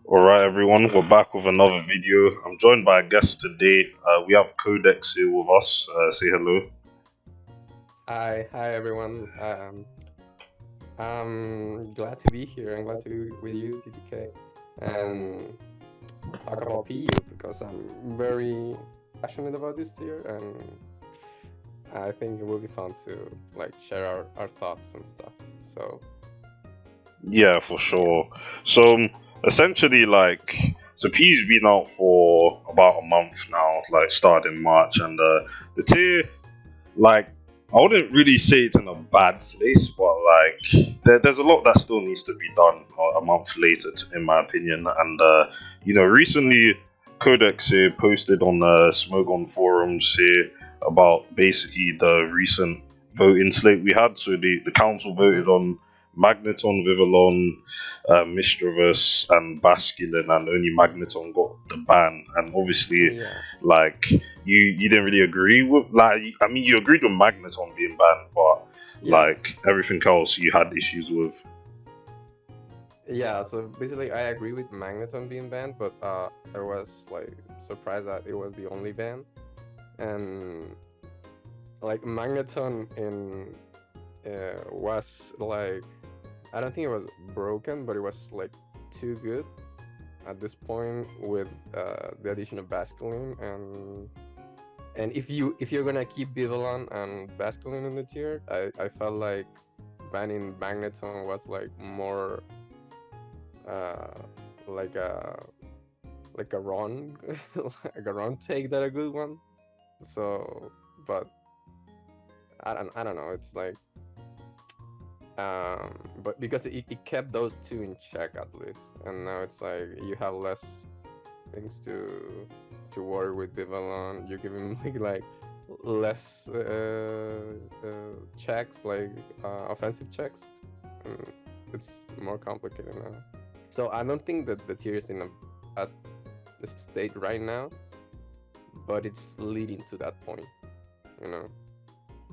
Alright everyone, we're back with another video. I'm joined by a guest today. We have Codex here with us. Say hello. Hi everyone. I'm glad to be here. I'm glad to be with you, TTK, and talk about PU because I'm very passionate about this tier, and I think it will be fun to share our thoughts and stuff. So Yeah, for sure. So essentially so P's been out for about a month now, like started in March, and the tier, like, I wouldn't really say it's in a bad place, but there's a lot that still needs to be done a month later, in my opinion. And recently Codex here posted on Smoke on forums here about basically the recent voting slate we had. So the council voted mhm. on Magneton, Vivillon, Mischievous, and Basculin, and only Magneton got the ban. And obviously, Yeah, like, you didn't really agree with, I mean, you agreed with Magneton being banned, but yeah, everything else you had issues with. yeah. So basically, I agree with Magneton being banned, but I was surprised that it was the only ban, and Magneton in was I don't think it was broken, but it was too good at this point with the addition of Basculin, and if you're gonna keep Vivillon and Basculin in the tier, I felt like banning Magneton was more uh like a wrong like a wrong take than a good one. So, but I don't know. It's but because it kept those two in check at least, and now it's you have less things to worry with Vivillon. You give him less checks, offensive checks. And it's more complicated now. So I don't think that the tier is in at the state right now, but it's leading to that point, you know.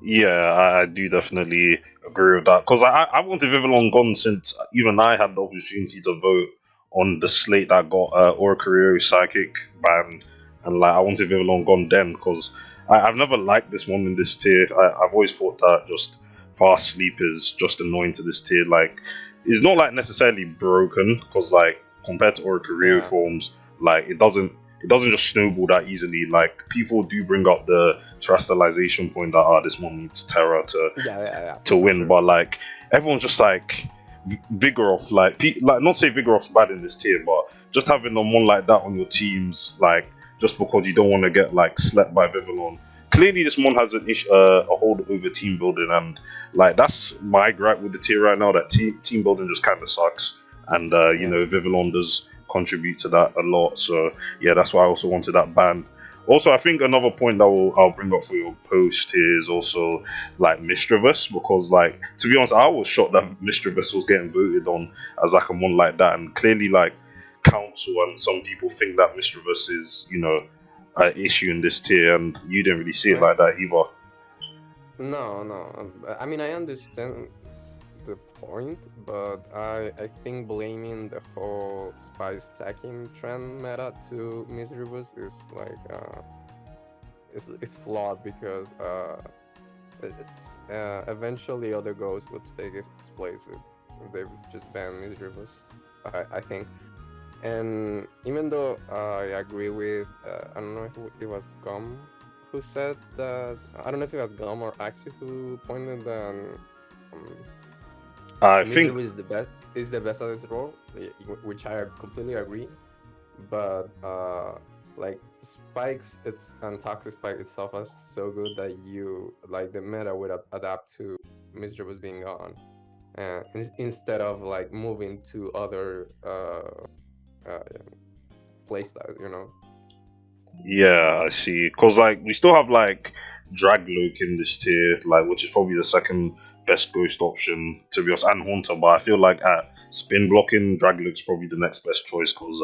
Yeah, I do definitely agree with that because I wanted Vivillon gone since even I had the opportunity to vote on the slate that got Oricorio Psychic banned, and I wanted Vivillon gone then because I've never liked this one in this tier. I've always thought that just fast sleep is just annoying to this tier. Like, it's not necessarily broken because compared to Oricorio Yeah, forms, it doesn't just snowball that easily. Like, people do bring up the terrestrialization point that this one needs Terra yeah, to for win, sure. but everyone's just Vigoroth, not say Vigoroth's bad in this tier, but just having someone like that on your teams, just because you don't want to get slept by Vivillon. Clearly, this one has a hold over team building, and that's my gripe with the tier right now. That team building just kind of sucks, and Yeah. Vivillon does contribute to that a lot. So yeah, that's why I also wanted that ban. Also, I think another point that I'll bring up for your post here is also Mischievous, because to be honest, I was shocked that Mischievous was getting voted on as a one like that, and clearly council and some people think that Mischievous is an issue in this tier, and you didn't really see it I like that either. No, no. I mean, I understand the point, but I think blaming the whole spice stacking trend meta to Misdreavus is is flawed because it's eventually other ghosts would take its place if they just ban Misdreavus. I think. And even though I agree with, I don't know if it was Gum who said that. I don't know if it was Gum or Axie who pointed that um, I think Misery is the best at this role, which I completely agree. But spikes, it's and toxic spike itself is so good that you the meta would adapt to Misery being gone, instead of moving to other uh, playstyles, you know. yeah, I see. Because we still have Dragloak in this tier, which is probably the second best ghost option to be honest, and Haunter. But I feel like at spin blocking, Dragloak's probably the next best choice because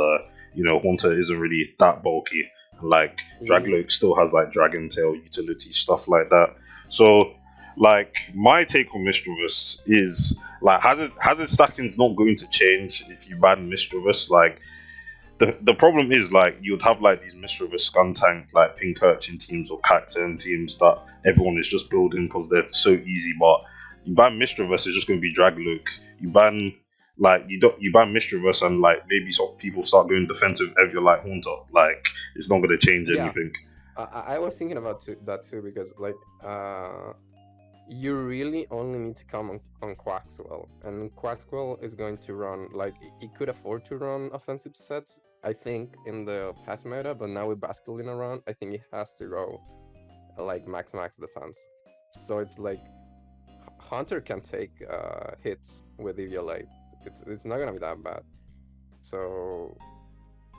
Haunter isn't really that bulky. And Yeah, Dragloak still has Dragon Tail utility stuff like that. So my take on Mischievous is hazard stacking's not going to change if you ban Mischievous. the problem is like you'd have like these mischievous skuntank like pink urchin teams or cactus teams that everyone is just building because they're so easy. But you ban mischievous, it's just going to be drag look. You ban like you ban mischievous and like maybe some people start going defensive if you're like haunter. Like it's not going to change Yeah, anything. I was thinking about that too because like you really only need to come on Quaxwell, and Quaxwell is going to run like it could afford to run offensive sets. I think in the past meta, but now with Basculin around, I think it has to go like max defense. So it's like Hunter can take hits with Eviolite. It's not gonna be that bad. So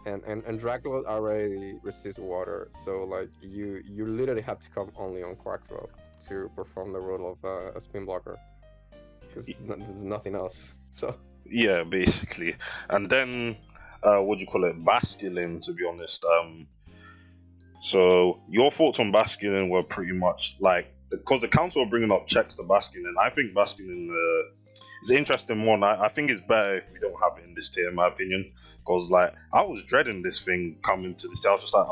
and Dracula already resists water, so like you literally have to come only on Quaxwell to perform the role of a spin blocker because there's nothing else. So Yeah, basically. And then what do you call it? Basculin, to be honest. So your thoughts on Basculin were pretty much like because the council were bringing up checks to Basculin. I think Basculin is an interesting one. I think it's better if we don't have it in this tier, in my opinion. Because like I was dreading this thing coming to this tier. I was just like,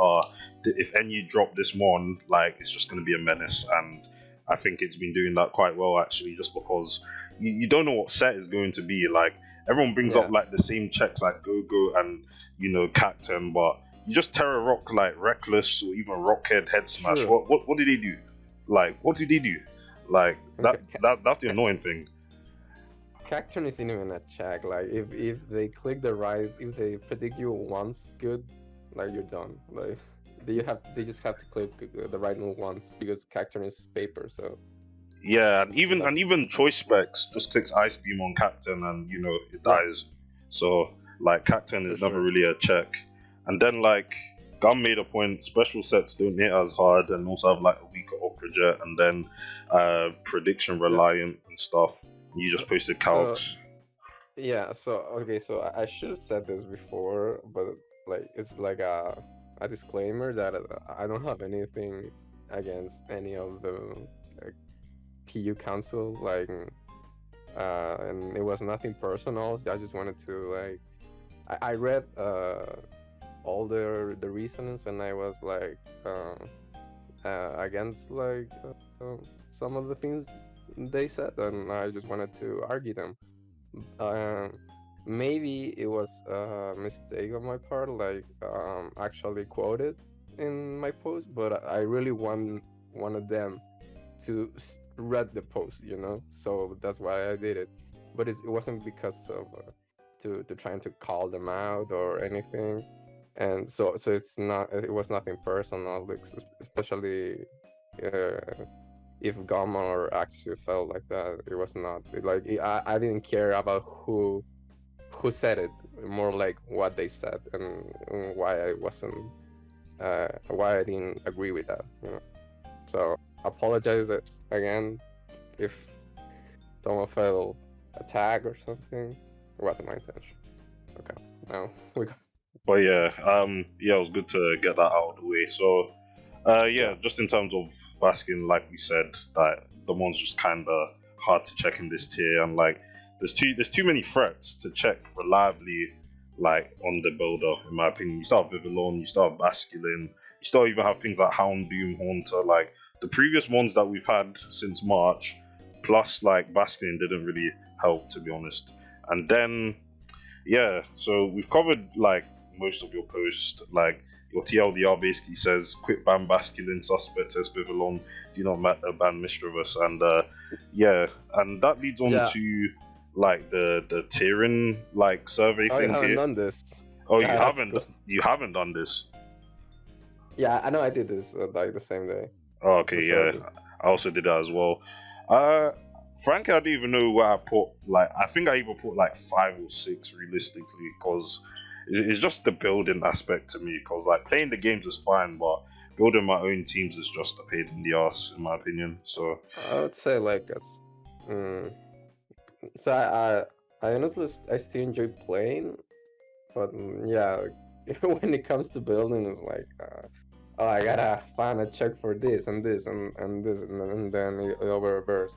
if NU drop this one, like it's just going to be a menace. And I think it's been doing that quite well actually, just because you don't know what set is going to be. Like everyone brings up yeah, like the same checks like Go and Cacturn, but you just Terror Rock like Reckless or even Rockhead Head Smash. true. What did they do? Like what did they do? Like Okay, that's the annoying thing. Cacturn isn't even a check. Like if they click the right, if they predict you once good, like you're done. Like they just have to click the right move once because Cacturn is paper. So Yeah, and that's even choice specs just clicks Ice Beam on Cacturn and it yeah, dies. So like Cacturn for is never sure. really a check. And then like Gun made a point, special sets don't hit as hard and also have like a weaker Opera Jet and then prediction Yeah. reliant and stuff. You So just posted so calcs. yeah. So okay. So I should have said this before, but like it's like a disclaimer that I don't have anything against any of the like, PU council. Like and it was nothing personal. I just wanted to like I read all the reasons and I was like against like some of the things they said and I just wanted to argue them. Um, Maybe it was a mistake on my part, like actually quoted in my post, but I really wanted them to read the post, you know. So that's why I did it. But it wasn't because of to trying to call them out or anything. And so it's not. It was nothing personal, like, especially if Gamma or Axio felt like that. It was not like I didn't care about who said it, more like what they said and why I wasn't why I didn't agree with that, you know. So apologize again if someone felt attacked or something. It wasn't my intention. Okay, now we go. But yeah, it was good to get that out of the way. So yeah, Yeah, just in terms of Baskin, like we said, that the one's just kind of hard to check in this tier, and like there's too many threats to check reliably, like on the builder. In my opinion, you start Vivillon, you start Basculin, you still even have things like Houndoom, Haunter, like the previous ones that we've had since March, plus like Basculin didn't really help, to be honest. And then yeah, so we've covered like most of your posts. Like your TLDR basically says, "Quit ban Basculin suspect as Vivillon, do not ban Mischievous," and yeah, and that leads on yeah. to like the tiering like survey Oh, you thing haven't here. done this. Oh, That's cool. you haven't done this. Yeah, I know I did this like the same day. Oh, The okay, yeah, survey. I also did that as well. Uh, Frankly, I don't even know where I put. Like, I think I even put like 5 or 6 realistically, because it's just the building aspect to me. Because like playing the games is fine, but building my own teams is just a pain in the ass, in my opinion. So I would say like us. Mm, so I honestly I still enjoy playing, but yeah, when it comes to building, it's like oh I gotta find a check for this and this and this and then it'll reverse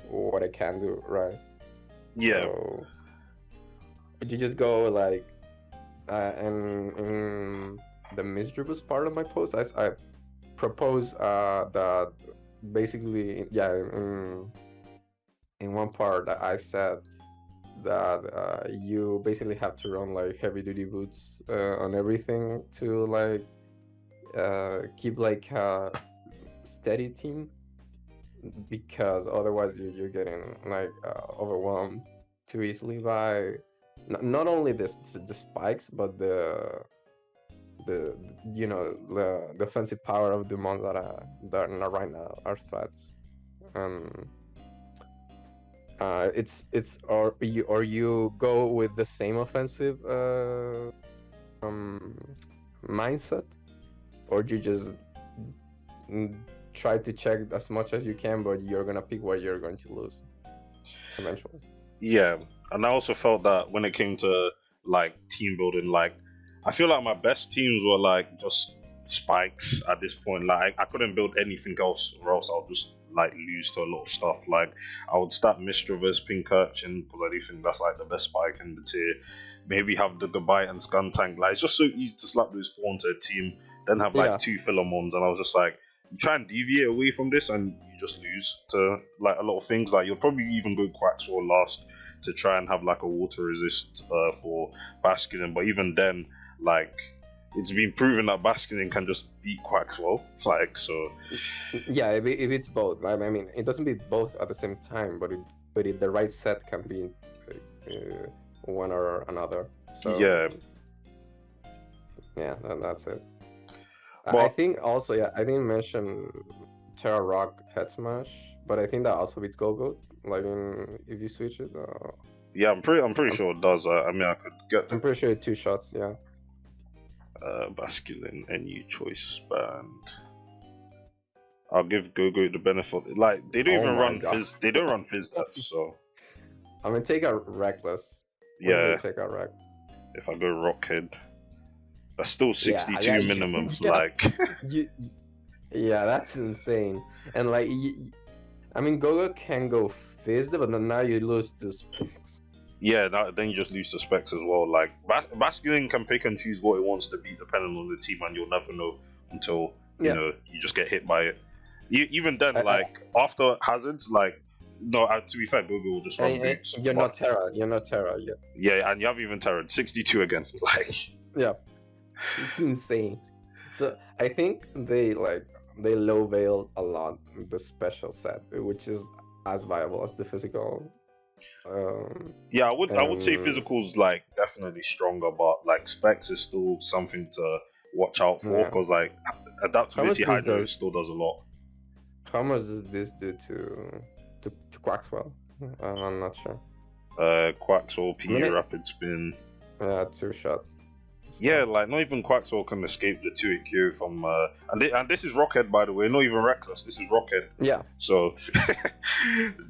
what I can do, right? yeah, So you just go like and in the mischievous part of my post, I propose that basically, yeah, in one part that I said that you basically have to run like heavy duty boots on everything to like keep like a steady team, because otherwise you're getting like overwhelmed too easily by not only the spikes, but the the offensive power of the ones that are right now are threats. um it's or you go with the same offensive um mindset, or you just mm, try to check as much as you can, but you're gonna pick what you're going to lose eventually. Yeah, and I also felt that when it came to like team building, like I feel like my best teams were like just spikes at this point. Like I couldn't build anything else, or else I'll just like lose to a lot of stuff. Like I would start Mischievous Pink Urchin because I do think that's like the best spike in the tier. Maybe have the Goodbye and Scun Tank. Like it's just so easy to slap those four onto a team. Then have like Yeah. two Philemons, and I was just like, you try and deviate away from this and you just lose to like a lot of things. Like you'll probably even go Quaxor last to try and have like a water resist for Basculin, but even then, like it's been proven that Basculin can just beat Quaxwell. Like so, Yeah, if it's both. I mean, it doesn't be both at the same time, but the right set can be one or another. So yeah. yeah, that's it. I But think also, yeah, I didn't mention Terra Rock Head Smash, but I think that also beats Go-Go. Like if you switch it, yeah, I'm pretty I'm, sure it does. I mean, I could get I'm the pretty sure 2 shots. Yeah. Basculin NU choice band. I'll give Gogo the benefit. Like they don't Oh even my run god. Fizz. They don't run Fizz Def. So I'm gonna take out Reckless. I'm gonna yeah, take out Reck. if I go Rockhead, that's still Yeah, 62 minimum. yeah, Like you, yeah, that's insane. And like, I mean, Gogo can go Fizz, but then now you lose to Specs. yeah, then you just lose to Specs as well. Like Basculin can pick and choose what it wants to be depending on the team, and you'll never know until Yeah, you just get hit by it. Even then, I, like after hazards, like no, to be fair, Google will just run boots. you're But not Terra. You're not Terra yet. yeah, and you have even Terran 62 again. Like Yeah, it's insane. So I think they low veiled a lot the special set, which is as viable as the physical. yeah, I would say And physical's like definitely stronger, but like Specs is still something to watch out for yeah, because like how much adaptability this Hydro does? still does a lot. How much does this do to Quaxwell? I'm not sure. Quaxor, I mean, P, Rapid Spin. 2 shot. Yeah, So, like not even Quaxor can escape the 2 Q from and this is Rockhead by the way, not even Reckless. This is Rockhead. yeah. So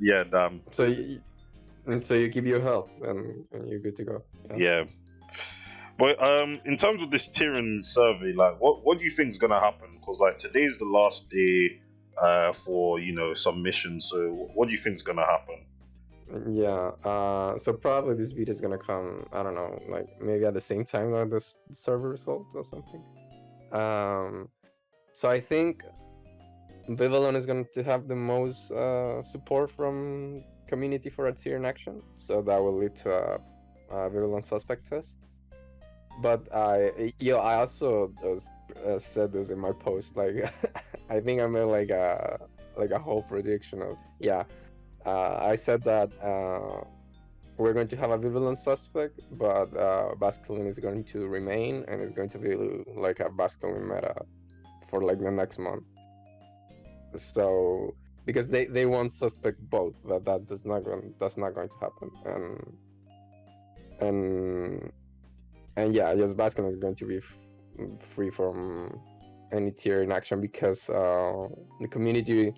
yeah, damn. So you keep your health and you're good to go. Yeah. But in terms of this Tyrion survey, like what do you think is gonna happen? Because like today's the last day for submission. So what do you think is gonna happen? Yeah. So probably this video is gonna come. I don't know, like maybe at the same time as this server result or something. So I think Vivillon is going to have the most support from community for a tier in action. So that will lead to a Vivillon suspect test. But I also said this in my post. Like, I think I made like a whole prediction of I said that we're going to have a Vivillon suspect, but Basculin is going to remain and is going to be like a Basculin meta for like the next month. So because they want suspect both, but that's not going to happen. And yeah, just Basculin is going to be free from any tier in action because the community,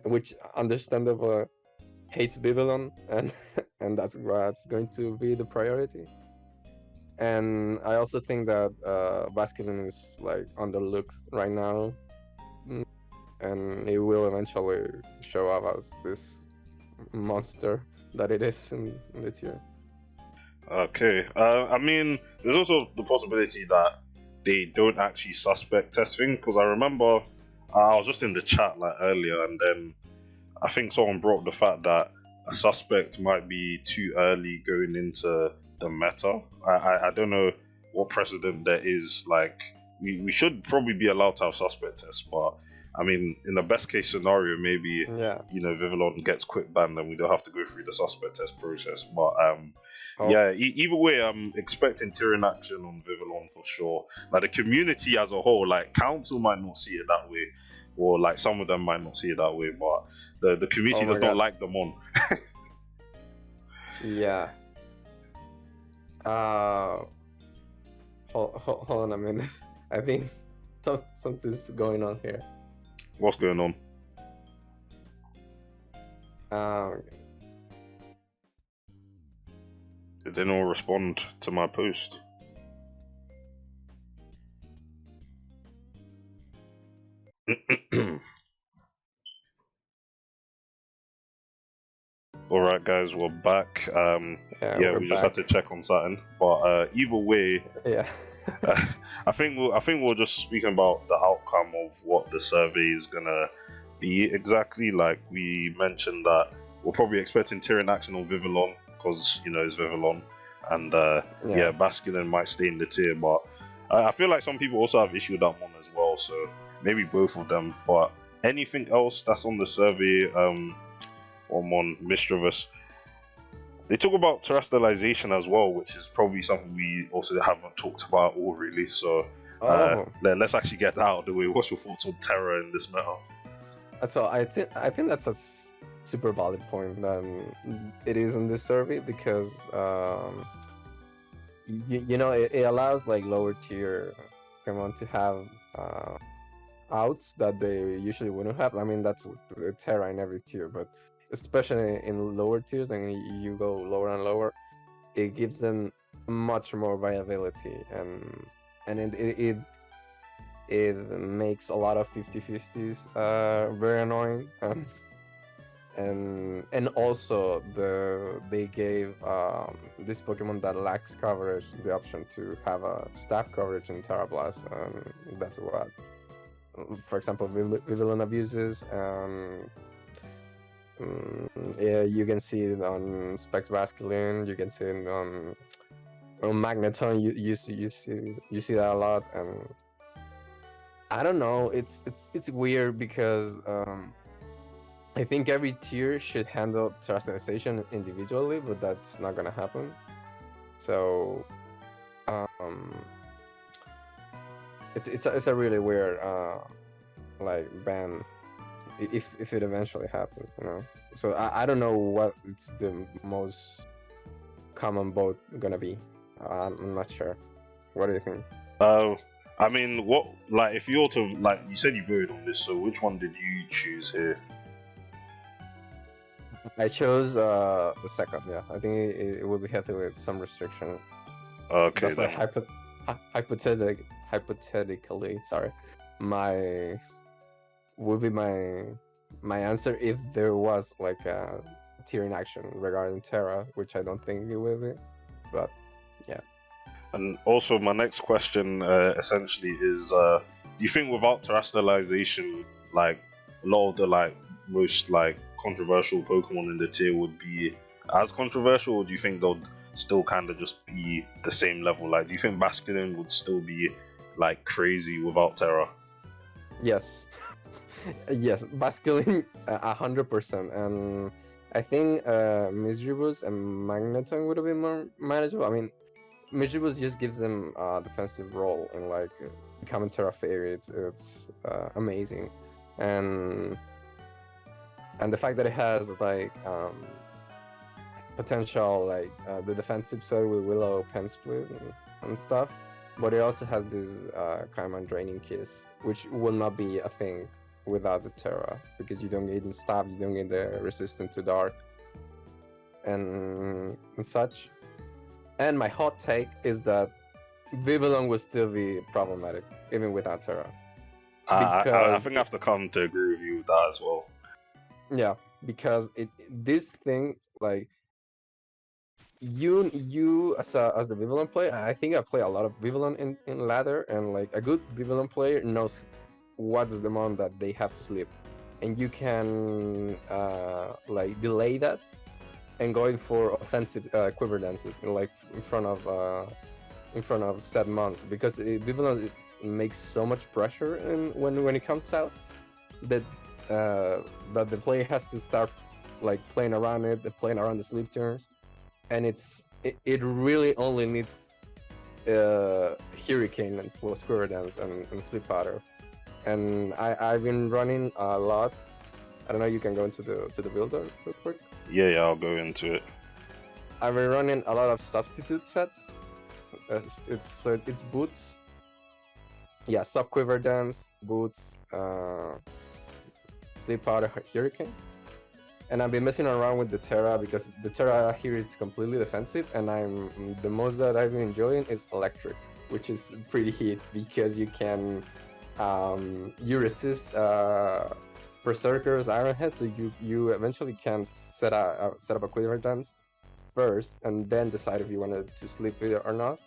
which understandable, hates Babylon, and that's what's going to be the priority. And I also think that Basculin is like underlooked right now, and it will eventually show up as this monster that it is in the tier. Okay. I mean, there's also the possibility that they don't actually suspect testing, because I remember I was just in the chat like earlier, and then I think someone brought up the fact that a suspect might be too early going into the meta. I don't know what precedent there is. Like, we should probably be allowed to have suspect tests, but I mean, in the best case scenario, maybe Yeah. Vivillon gets quick banned and we don't have to go through the suspect test process. But Oh, yeah, either way, I'm expecting Tyrion action on Vivillon for sure. Like the community as a whole, like council might not see it that way, or like some of them might not see it that way, but the community oh my does not god. like them on. Yeah. Uh, hold on a minute. I think something's going on here. What's going on? Uh, Did anyone respond to my post? All right, guys, we're back. yeah, Yeah, we're we just had back. to check on something, but either way, Yeah. I think we're just speaking about the outcome of what the survey is gonna be exactly. Like we mentioned that we're probably expecting Tyrion action on Vivillon because it's Vivillon, and Yeah. Basculin might stay in the tier, but I feel like some people also have issue with that one as well. So maybe both of them. But anything else that's on the survey, on Mischievous. They talk about terrestrialization as well, which is probably something we also haven't talked about all really. So Oh, let's actually get that out of the way. What's your thoughts on terror in this matter? so I think that's a super valid point that it is in this survey because it allows like lower tier Pokemon to have outs that they usually wouldn't have. I mean, that's Terra in every tier, but especially in lower tiers, and you go lower and lower, it gives them much more viability, and it makes a lot of 50-50s very annoying. And also they gave this Pokemon that lacks coverage the option to have a staff coverage in Terra Blast, and that's what, for example, Vivillon abuses. Yeah, you can see it on Specs Basculin. You can see it on Magneton. You see that a lot, and I don't know. It's weird because I think every tier should handle terrestrialization individually, but that's not gonna happen. So um, it's a really weird like ban if it eventually happens. So I don't know what it's the most common vote gonna be. I'm not sure. What do you think? I mean, what like if you were to like you said you voted on this, so which one did you choose here? I chose the second. Yeah, I think it will be healthy with some restriction. Okay, That's like then. hypothetically. Sorry, my would be my answer if there was like a tier in action regarding Terra, which I don't think it will be. But yeah. And also, my next question essentially is: do you think without terrestrialization, like a lot of the like most like controversial Pokemon in the tier would be as controversial, or do you think they'll still kind of just be the same level? Like, do you think Basculin would still be like crazy without Terra? Yes. Yes, Basculin 100%, and I think Misdreavus and Magneton would have been more manageable. I mean, Misdreavus just gives them a defensive role in like becoming Terra Fairy. It's amazing, and the fact that it has like potential like the defensive side with Willow, Pen Split, and stuff. But it also has this Kaiman Draining Kiss, which will not be a thing without the Terra, because you don't get the stab, you don't get the resistance to dark and such. And my hot take is that Vivillon will still be problematic even without Terra. I Because think I have to come to agree with you with that as well. yeah, because this thing like you as the Vivillon player, I think I play a lot of Vivillon in ladder, and like a good Vivillon player knows what's the amount that they have to sleep, and you can like delay that and going for offensive quiver dances like in front of said months, because Vivillon, it makes so much pressure when it comes out that that the player has to start like playing around it, playing around the sleep turns, and it really only needs Hurricane and plus Quiver Dance and Sleep Powder. And I've been running a lot. I don't know. You can go into the builder real quick. Yeah, I'll go into it. I've been running a lot of substitute sets. It's boots. Yeah, sub Quiver Dance, boots, Sleep Powder, Hurricane. And I've been messing around with the Terra because the Terra here is completely defensive, and the most that I've been enjoying is Electric, which is pretty hit because you can you resist Berserker's Ironhead, so you eventually can set up a Quiver Dance first, and then decide if you wanted to sleep with it or not.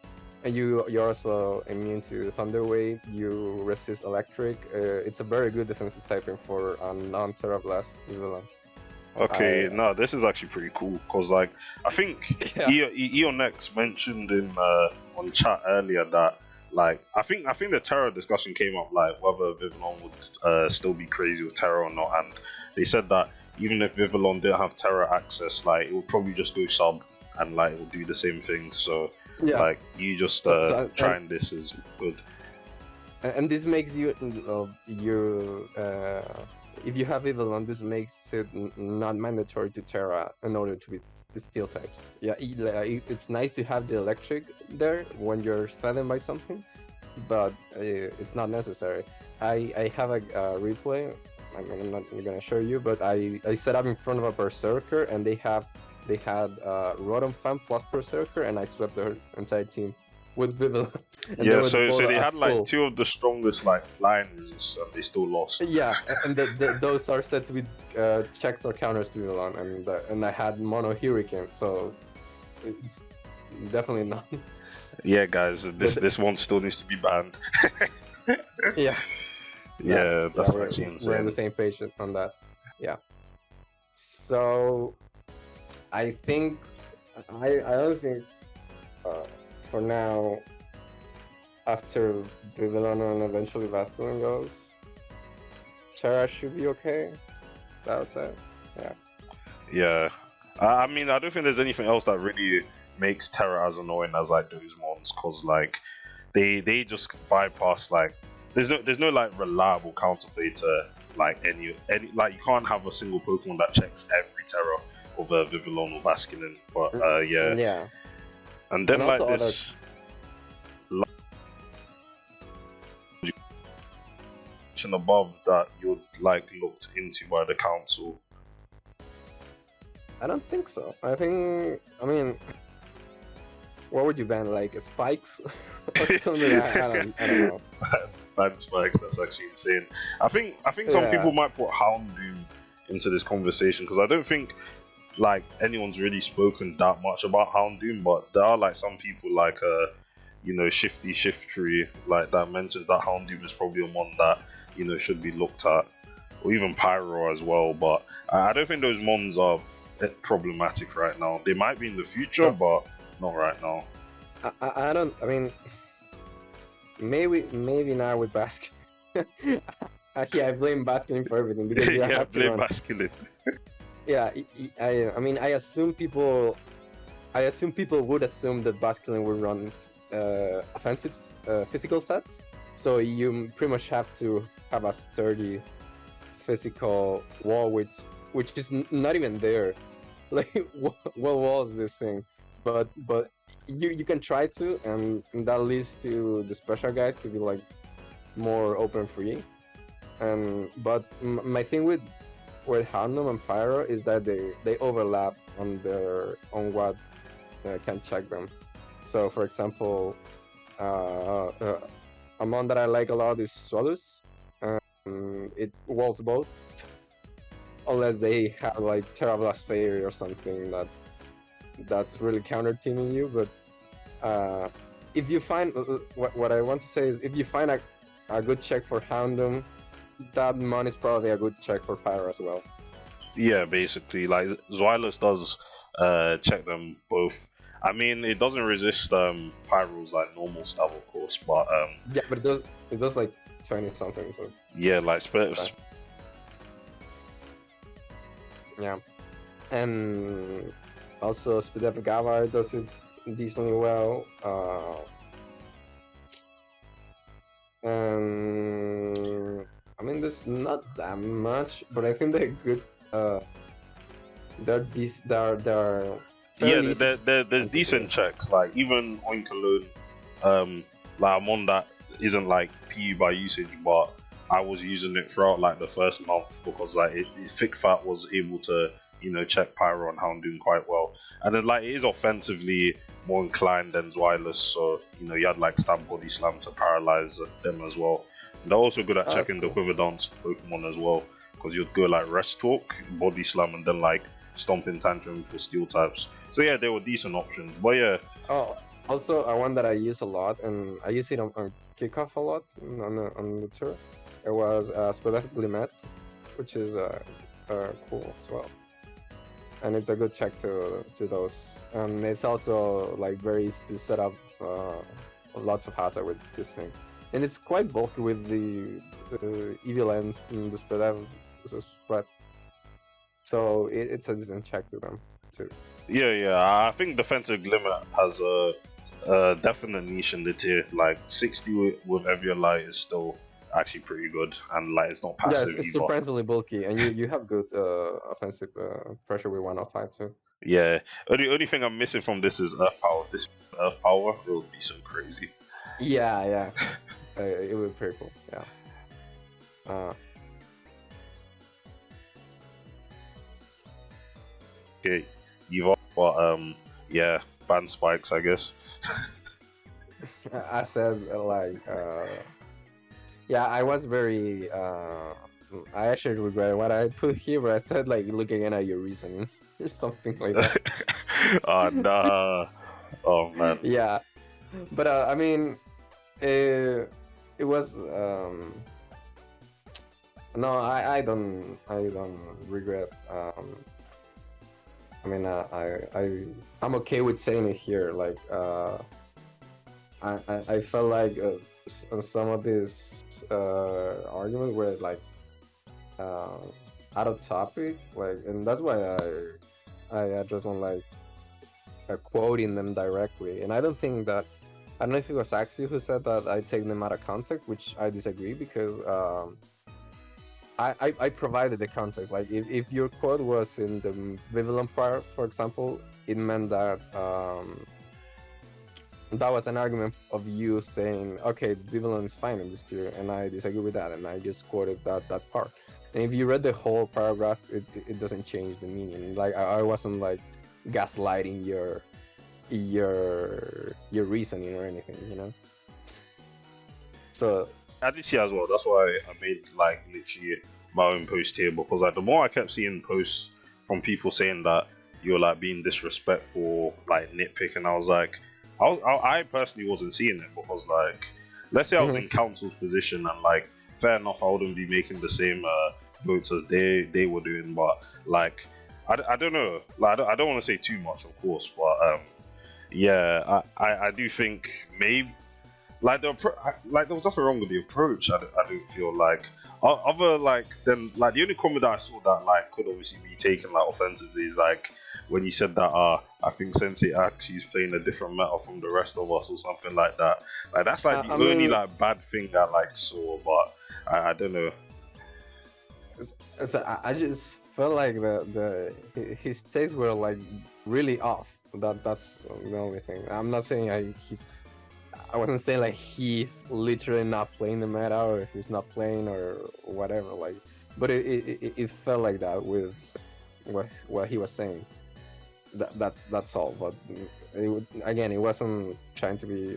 And you're also immune to Thunder Wave. You resist Electric. It's a very good defensive typing for a non-Terra Blast Vivillon. Okay, no, this is actually pretty cool because, like, I think Yeah. EonX mentioned in on chat earlier that, like, I think the Terra discussion came up, like, whether Vivillon would still be crazy with Terra or not, and they said that even if Vivillon didn't have Terra access, like, it would probably just go sub and like it would do the same thing. So, Yeah. like, you just trying this is good. And this makes you if you have Vivillon, this makes it not mandatory to Terra in order to be Steel types. Yeah, it's nice to have the Electric there when you're threatened by something, but it's not necessary. I have a replay. I'm not gonna show you, but I set up in front of a Berserker, and they had Rotom Fan plus Berserker, and I swept their entire team with Vivillon. Yeah, so they had like two of the strongest like flying resists, and they still lost. Yeah, and those are said to be checks or counters to Vivillon, and I had Mono Hurricane, so it's definitely not. Yeah, guys, this one still needs to be banned. Yeah. Yeah, that's actually insane. We're on the same page on that. Yeah. So I think I honestly for now, after Vivillon and eventually Vasculine goes, Terra should be okay. That's it. Yeah. Yeah. I mean, I don't think there's anything else that really makes Terra as annoying as like those mons, cause like they just bypass like there's no like reliable counterplay to like any like you can't have a single Pokemon that checks every Terra over Vivillon or Vasculine. But yeah. Yeah. And then and like this. Above that you'd like looked into by the council? I don't think so. I mean, what would you ban, like spikes or something? I don't know. Ban spikes, that's actually insane. I think some people might put Houndoom into this conversation because I don't think like anyone's really spoken that much about Houndoom, but there are like some people like you know, Shifty Shiftry like that mentions that Houndoom is probably one that, you know, should be looked at, or even Pyro as well. But I don't think those mons are problematic right now. They might be in the future, but not right now. I don't. I mean, maybe now with Baskin. Actually, I blame Baskin for everything because you have to blame Baskin. Yeah, I mean, I assume people would assume that Basculin would run offensive physical sets, so you pretty much have to have a sturdy physical wall, which is not even there. Like, what wall is this thing? But you can try to, and that leads to the special guys to be like more open free. But my thing with Houndoom and Pyro is that they overlap on what can check them. So, for example, a mon that I like a lot is Swallows. It walls both, unless they have like Terra Blast Fairy or something that that's really counter teaming you. But if you find what I want to say is, if you find a good check for Houndoom, that mon is probably a good check for Pyro as well. Yeah, basically, like Zweilous does check them both. I mean, it doesn't resist Pyro's like normal stab, of course, but Yeah, but it does like 20 something. So yeah, like yeah, and also Speed Gava does it decently well. And I mean, there's not that much, but I think they're good. They're yeah, fairly easy to there's decent checks. Like even Oinkalone, like I'm on that isn't like PU by usage, but I was using it throughout like the first month because like Thick Fat was able to check Pyro and Houndoom quite well, and then like it is offensively more inclined than Zweilous, so you had like Stab Body Slam to paralyze them as well. And they're also good at checking the Quiver Dance Pokemon as well, because you'd go like Rest Talk, Body Slam, and then like Stomping Tantrum for Steel types. So yeah, they were decent options. But yeah. Oh, also one that I use a lot, and I use it on kickoff a lot on the tour. It was Spodatic Limit, which is cool as well, and it's a good check to those. And it's also like very easy to set up lots of hazard with this thing, and it's quite bulky with the Evil Ends and the spread. So it's a decent check to them too. Yeah. I think Defensive Limit has a definite niche in the tier. Like 60 with Eviolite is still actually pretty good, and like it's not passive. Yeah, it's surprisingly bulky, and you have good offensive pressure with 105 too. Yeah, only thing I'm missing from this is Earth Power. This Earth Power, it would be so crazy. Yeah, it would be pretty cool. Yeah. Okay, but yeah, ban spikes, I guess. I said yeah, I was very I actually regret what I put here, but I said like look again at your reasonings or something like that. Oh nah. Oh man. Yeah, but I mean, it was no, I don't regret. I mean, I'm okay with saying it here. Like, I felt like some of these arguments were like out of topic, like, and that's why I just don't like quoting them directly. And I don't think that, I don't know if it was Axie who said that I take them out of context, which I disagree, because I provided the context. Like if your quote was in the Vivillon part, for example, it meant that that was an argument of you saying, okay, Vivillon is fine in this tier, and I disagree with that, and I just quoted that part. And if you read the whole paragraph, it doesn't change the meaning. Like I wasn't like gaslighting your reasoning or anything, you know. So I did see as well. That's why I made like literally my own post here, because like the more I kept seeing posts from people saying that you're like being disrespectful, like nitpicking, I was like, I personally wasn't seeing it, because like, let's say I was in council's position and like, fair enough, I wouldn't be making the same votes as they were doing, but like, I don't know, like I don't want to say too much, of course, but yeah, I do think maybe. Like there was nothing wrong with the approach. I don't feel like other like then like the only comment that I saw that like could obviously be taken like offensively is like when you said that I think Sensei actually is playing a different meta from the rest of us or something like that. Like that's like the only like bad thing I like saw, but I don't know. So I just felt like his takes were like really off. That's the only thing. I'm not saying I wasn't saying like he's literally not playing the meta or he's not playing or whatever, like, but it felt like that with what he was saying. That's all. But it wasn't trying to be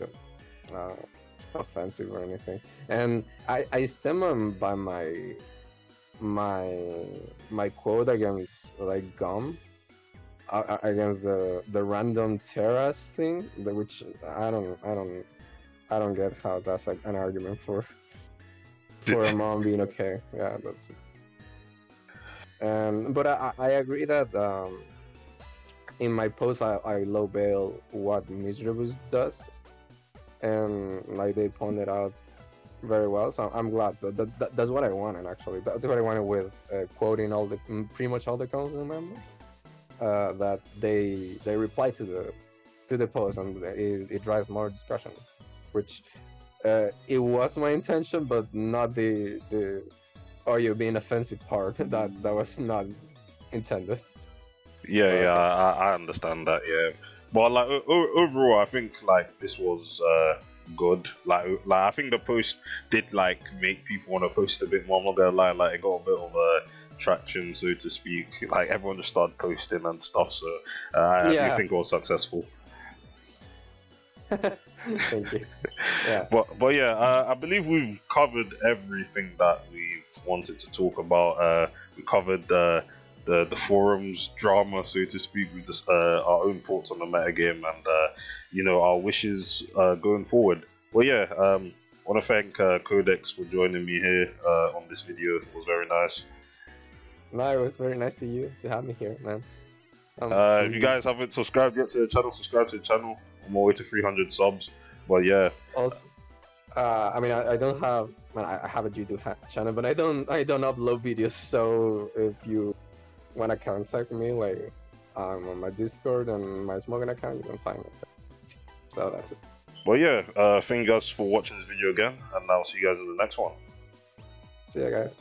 offensive or anything. And I stem by my quote against like Gum. against the random terras thing, which I don't get how that's like an argument for a mom being okay. Yeah, that's. But I agree that in my post I low bail what Miserabus does, and like they pointed out very well. So I'm glad that's what I wanted actually. That's what I wanted with quoting all the pretty much all the council members. That they reply to the post, and it drives more discussion, which it was my intention, but not the oh, you're being offensive part. That was not intended. Yeah, But yeah, okay. I understand that. Yeah, but like overall, I think like this was good. Like I think the post did like make people want to post a bit more. I'm not gonna lie, like it got a bit of traction, so to speak. Like everyone just started posting and stuff. So I do Yeah. think it was successful. Thank you. Yeah. But yeah, I believe we've covered everything that we've wanted to talk about. We covered the forums drama, so to speak, with just our own thoughts on the metagame and our wishes going forward. Well, yeah, I want to thank Codex for joining me here on this video. It was very nice. No, it was very nice to have me here, man. If you guys haven't subscribed yet to the channel, subscribe to the channel. I'm on my way to 300 subs. But yeah. Also, I mean, I don't have. Well, I have a YouTube channel, but I don't upload videos. So if you wanna contact me, like I'm on my Discord and my Smoking account, you can find me. So that's it. Well, yeah. Thank you guys for watching this video again, and I'll see you guys in the next one. See ya, guys.